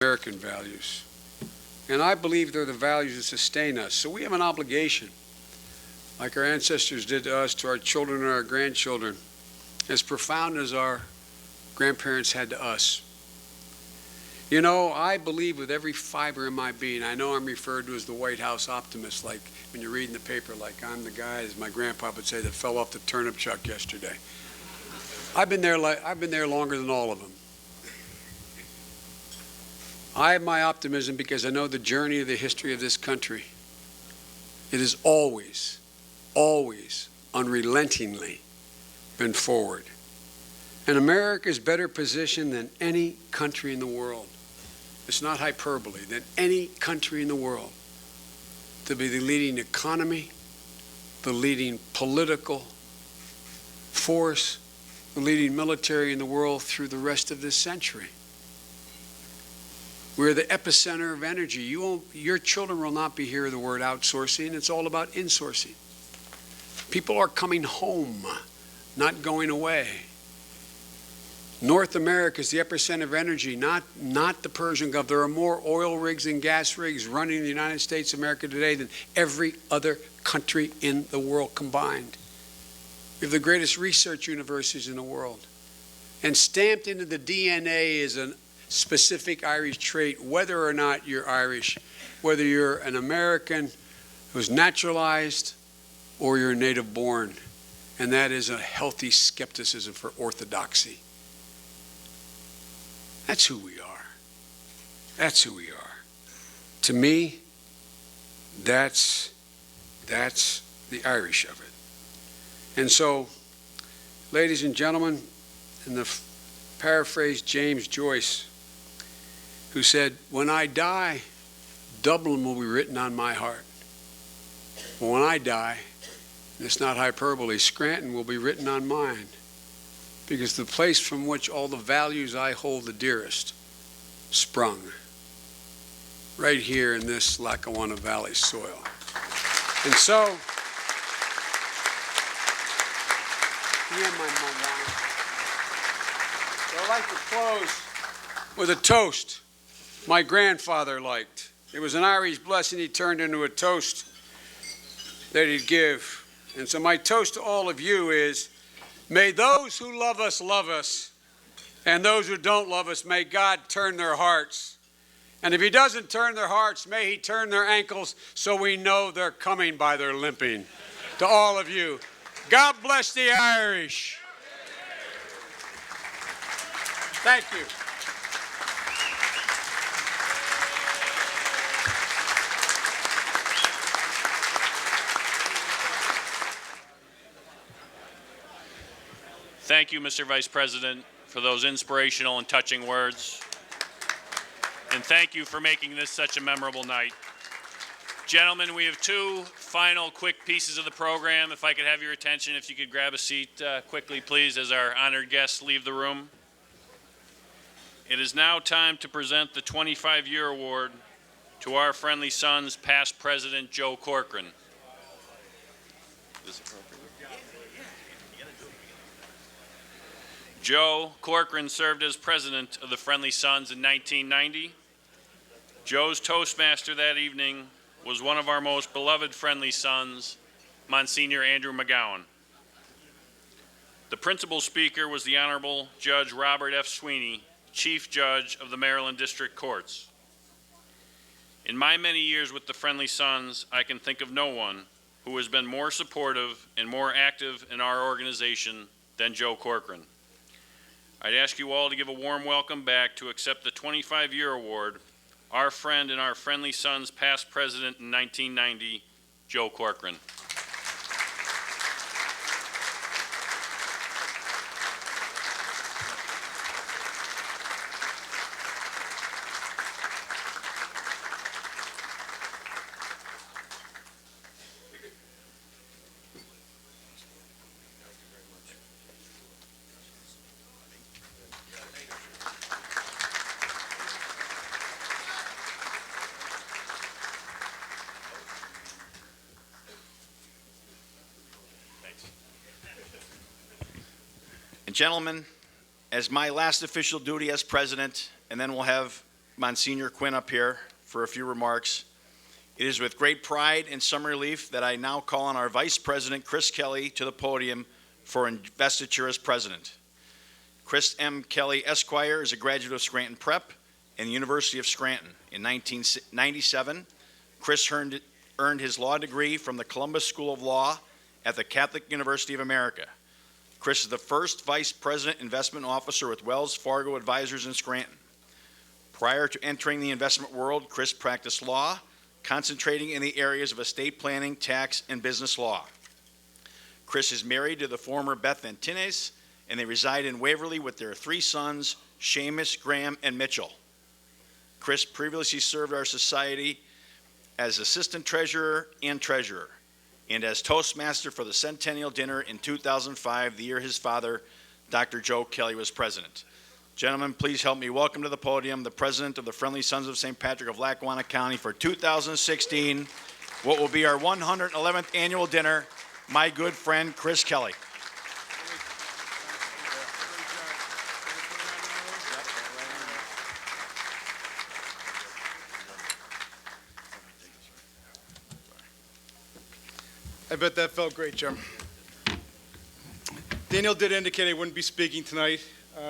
American values. And I believe they're the values that sustain us. So we have an obligation, like our ancestors did to us, to our children and our grandchildren, as profound as our grandparents had to us. You know, I believe with every fiber in my being. I know I'm referred to as the White House optimist, like when you're reading the paper, like I'm the guy, as my grandpa would say, that fell off the turnip chuck yesterday. I've been there longer than all of them. I have my optimism because I know the journey of the history of this country. It has always, always, unrelentingly been forward. And America is better positioned than any country in the world. It's not hyperbole, than any country in the world to be the leading economy, the leading political force, the leading military in the world through the rest of this century. We're the epicenter of energy. Your children will not be hearing the word outsourcing. It's all about insourcing. People are coming home, not going away. North America is the epicenter of energy, not the Persian Gulf. There are more oil rigs and gas rigs running in the United States of America today than every other country in the world combined. We have the greatest research universities in the world. And stamped into the DNA is a specific Irish trait, whether or not you're Irish, whether you're an American who's naturalized or you're native born. And that is a healthy skepticism for orthodoxy. That's who we are. That's who we are. To me, that's the Irish of it. And so, ladies and gentlemen, in the paraphrase James Joyce, who said, "When I die, Dublin will be written on my heart. But when I die," and it's not hyperbole, "Scranton will be written on mine. Because the place from which all the values I hold the dearest sprung, right here in this Lackawanna Valley soil." And so, I'd like to close with a toast my grandfather liked. It was an Irish blessing he turned into a toast that he'd give. And so my toast to all of you is, may those who love us, and those who don't love us, may God turn their hearts. And if he doesn't turn their hearts, may he turn their ankles so we know they're coming by their limping. To all of you, God bless the Irish. Thank you. Thank you, Mr. Vice President, for those inspirational and touching words. And thank you for making this such a memorable night. Gentlemen, we have two final quick pieces of the program. If I could have your attention, if you could grab a seat quickly, please, as our honored guests leave the room. It is now time to present the 25-year award to our Friendly Sons past President Joe Corcoran. Is this appropriate? Joe Corcoran served as president of the Friendly Sons in 1990. Joe's Toastmaster that evening was one of our most beloved Friendly Sons, Monsignor Andrew McGowan. The principal speaker was the Honorable Judge Robert F. Sweeney, Chief Judge of the Maryland District Courts. In my many years with the Friendly Sons, I can think of no one who has been more supportive and more active in our organization than Joe Corcoran. I'd ask you all to give a warm welcome back to accept the 25-year award, our friend and our Friendly Sons past president in 1990, Joe Corcoran. And gentlemen, as my last official duty as president, and then we'll have Monsignor Quinn up here for a few remarks. It is with great pride and some relief that I now call on our Vice President, Chris Kelly, to the podium for investiture as president. Chris M. Kelly, Esquire, is a graduate of Scranton Prep and the University of Scranton. In 1997, Chris earned his law degree from the Columbus School of Law at the Catholic University of America. Chris is the first Vice President Investment Officer with Wells Fargo Advisors in Scranton. Prior to entering the investment world, Chris practiced law, concentrating in the areas of estate planning, tax, and business law. Chris is married to the former Beth Antines, and they reside in Waverly with their 3 sons, Seamus, Graham, and Mitchell. Chris previously served our society as assistant treasurer and treasurer, and as Toastmaster for the Centennial Dinner in 2005, the year his father, Dr. Joe Kelly, was president. Gentlemen, please help me welcome to the podium the president of the Friendly Sons of St. Patrick of Lackawanna County for 2016, what will be our 111th annual dinner, my good friend, Chris Kelly. I bet that felt great, Jim. Daniel did indicate he wouldn't be speaking tonight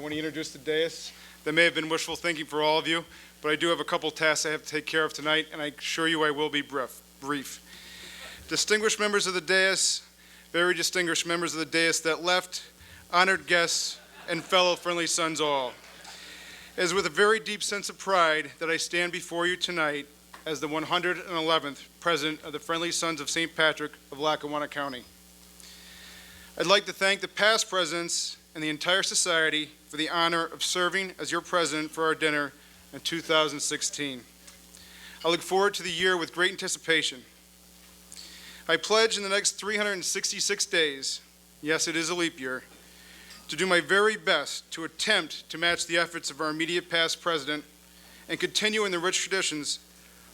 when he introduced the dais. That may have been wishful thinking for all of you, but I do have a couple tasks I have to take care of tonight, and I assure you I will be brief. Distinguished members of the dais, very distinguished members of the dais that left, honored guests, and fellow Friendly Sons all. It is with a very deep sense of pride that I stand before you tonight as the 111th President of the Friendly Sons of St. Patrick of Lackawanna County. I'd like to thank the past presidents and the entire society for the honor of serving as your president for our dinner in 2016. I look forward to the year with great anticipation. I pledge in the next 366 days, yes, it is a leap year, to do my very best to attempt to match the efforts of our immediate past president and continue in the rich traditions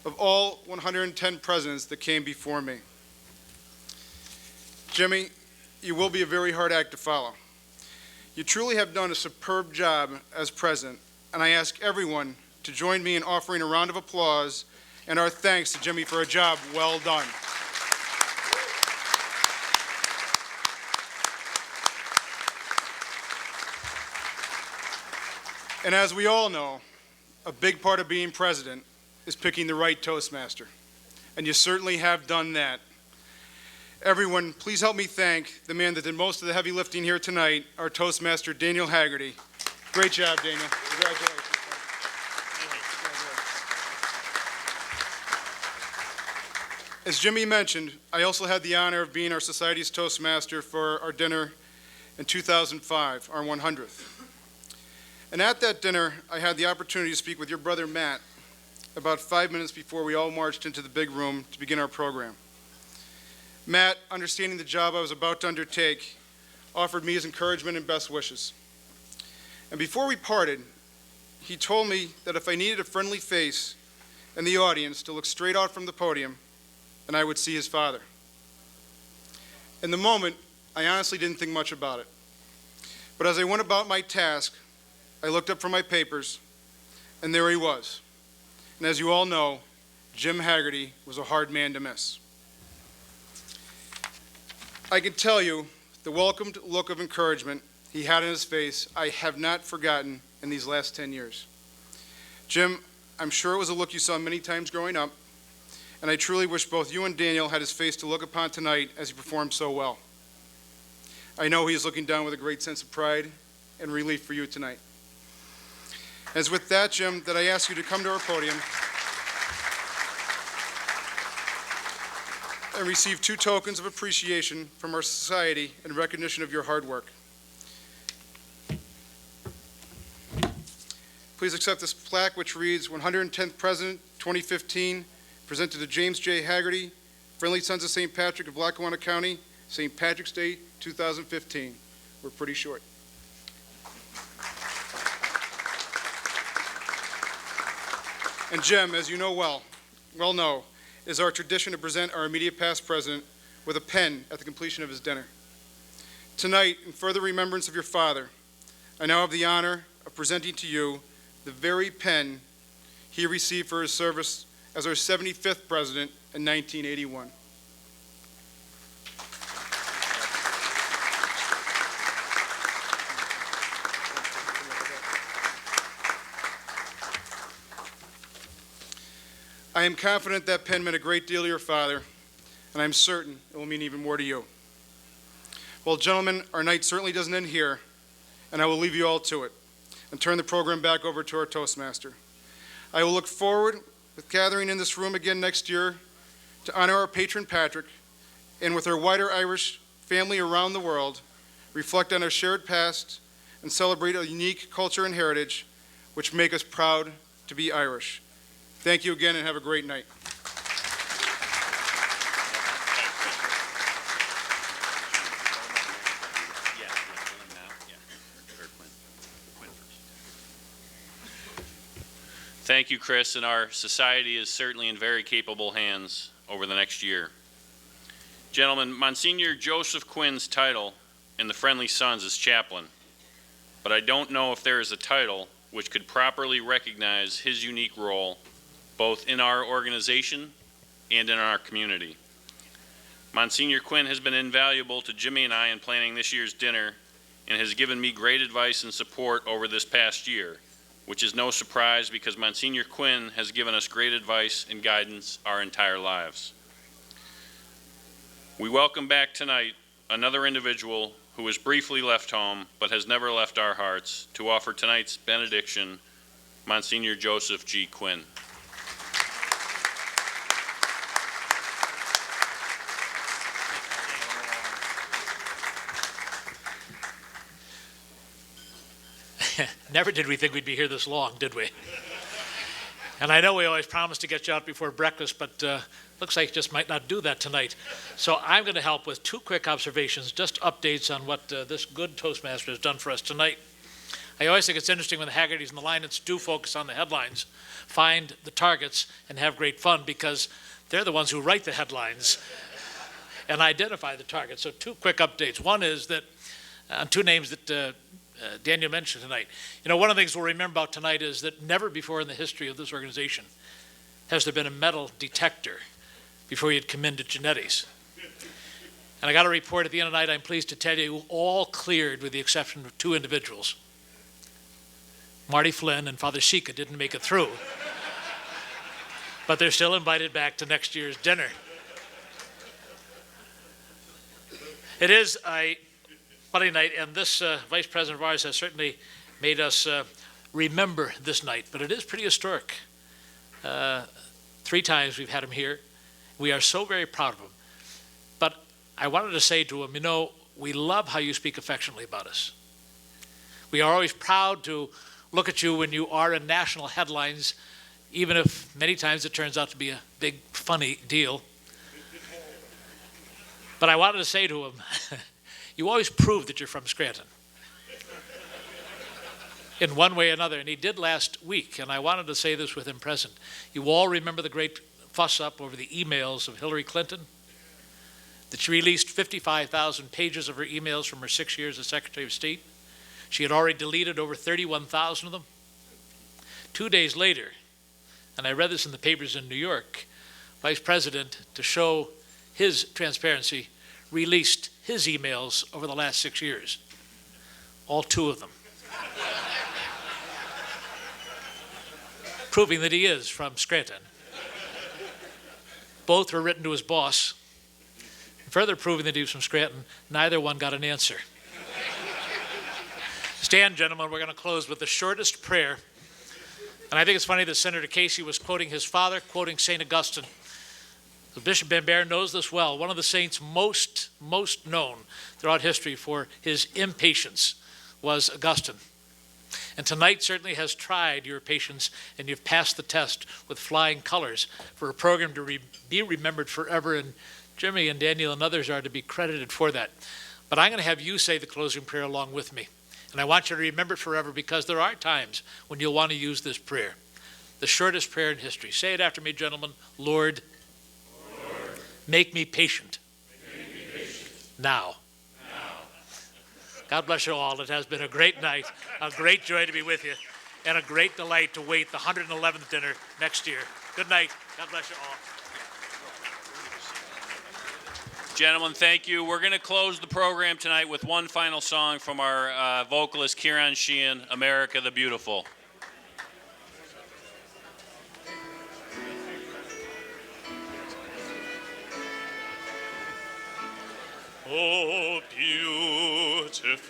of all 110 presidents that came before me. Jimmy, you will be a very hard act to follow. You truly have done a superb job as president, and I ask everyone to join me in offering a round of applause and our thanks to Jimmy for a job well done. And as we all know, a big part of being president is picking the right Toastmaster, and you certainly have done that. Everyone, please help me thank the man that did most of the heavy lifting here tonight, our Toastmaster, Daniel Haggerty. Great job, Daniel. Congratulations. As Jimmy mentioned, I also had the honor of being our society's Toastmaster for our dinner in 2005, our 100th. And at that dinner, I had the opportunity to speak with your brother, Matt, about 5 minutes before we all marched into the big room to begin our program. Matt, understanding the job I was about to undertake, offered me his encouragement and best wishes. And before we parted, he told me that if I needed a friendly face in the audience to look straight out from the podium, and I would see his father. In the moment, I honestly didn't think much about it. But as I went about my task, I looked up from my papers, and there he was. And as you all know, Jim Haggerty was a hard man to miss. I can tell you the welcomed look of encouragement he had in his face, I have not forgotten in these last 10 years. Jim, I'm sure it was a look you saw many times growing up, and I truly wish both you and Daniel had his face to look upon tonight as he performed so well. I know he is looking down with a great sense of pride and relief for you tonight. As with that, Jim, that I ask you to come to our podium and receive 2 tokens of appreciation from our society in recognition of your hard work. Please accept this plaque, which reads 110th President 2015, presented to James J. Haggerty, Friendly Sons of St. Patrick of Lackawanna County, St. Patrick's Day 2015. We're pretty short. And Jim, as you know well know, it is our tradition to present our immediate past president with a pen at the completion of his dinner. Tonight, in further remembrance of your father, I now have the honor of presenting to you the very pen he received for his service as our 75th president in 1981. I am confident that pen meant a great deal to your father, and I'm certain it will mean even more to you. Well, gentlemen, our night certainly doesn't end here, and I will leave you all to it and turn the program back over to our Toastmaster. I will look forward with gathering in this room again next year to honor our patron Patrick, and with our wider Irish family around the world, reflect on our shared past and celebrate a unique culture and heritage which make us proud to be Irish. Thank you again and have a great night. Thank you, Chris, and our society is certainly in very capable hands over the next year. Gentlemen, Monsignor Joseph Quinn's title in the Friendly Sons is chaplain, but I don't know if there is a title which could properly recognize his unique role both in our organization and in our community. Monsignor Quinn has been invaluable to Jimmy and I in planning this year's dinner and has given me great advice and support over this past year, which is no surprise because Monsignor Quinn has given us great advice and guidance our entire lives. We welcome back tonight another individual who has briefly left home but has never left our hearts to offer tonight's benediction, Monsignor Joseph G. Quinn. Never did we think we'd be here this long, did we? And I know we always promise to get you out before breakfast, but looks like just might not do that tonight. So I'm going to help with two quick observations, just updates on what this good Toastmaster has done for us tonight. I always think it's interesting when the Haggertys and the Lynets do focus on the headlines, find the targets, and have great fun because they're the ones who write the headlines and identify the targets. So two quick updates. One is that on two names that Daniel mentioned tonight. You know, one of the things we'll remember about tonight is that never before in the history of this organization has there been a metal detector before you'd come into Genetti's. And I got a report at the end of the night, I'm pleased to tell you, all cleared with the exception of two individuals. Marty Flynn and Father Shika didn't make it through. But they're still invited back to next year's dinner. It is a funny night, and this Vice President of ours has certainly made us remember this night, but it is pretty historic. 3 times we've had him here. We are so very proud of him. But I wanted to say to him, you know, we love how you speak affectionately about us. We are always proud to look at you when you are in national headlines, even if many times it turns out to be a big, funny deal. But I wanted to say to him, you always prove that you're from Scranton in one way or another, and he did last week, and I wanted to say this with him present. You all remember the great fuss-up over the emails of Hillary Clinton, that she released 55,000 pages of her emails from her 6 years as Secretary of State. She had already deleted over 31,000 of them. 2 days later, and I read this in the papers in New York, Vice President, to show his transparency, released his emails over the last 6 years. All 2 of them. Proving that he is from Scranton. Both were written to his boss. Further proving that he was from Scranton, neither one got an answer. Stand, gentlemen, we're going to close with the shortest prayer. And I think it's funny that Senator Casey was quoting his father, quoting St. Augustine. Bishop Bamber knows this well. One of the saints most known throughout history for his impatience was Augustine. And tonight certainly has tried your patience, and you've passed the test with flying colors for a program to be remembered forever, and Jimmy and Daniel and others are to be credited for that. But I'm going to have you say the closing prayer along with me. And I want you to remember it forever because there are times when you'll want to use this prayer. The shortest prayer in history. Say it after me, gentlemen. Lord, make me patient. Now. God bless you all. It has been a great night, a great joy to be with you. and a great delight to wait the 111th dinner next year. Good night. God bless you all. Gentlemen, thank you. We're going to close the program tonight with one final song from our vocalist, Kieran Sheehan, America the Beautiful. Oh, beautiful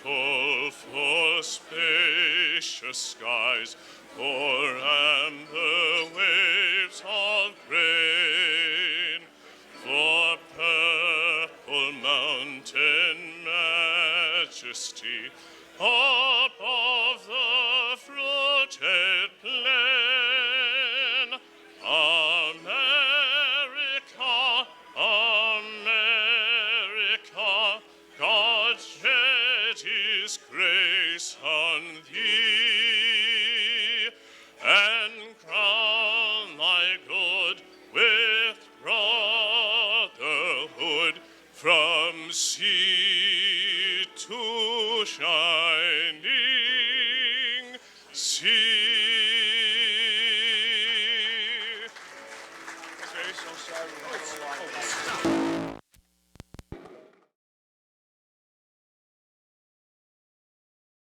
for spacious skies, for amber waves of grain, for purple mountain majesty above the fruited plain. America, America, God shed his grace on thee, and crown thy good with brotherhood from sea to shining sea.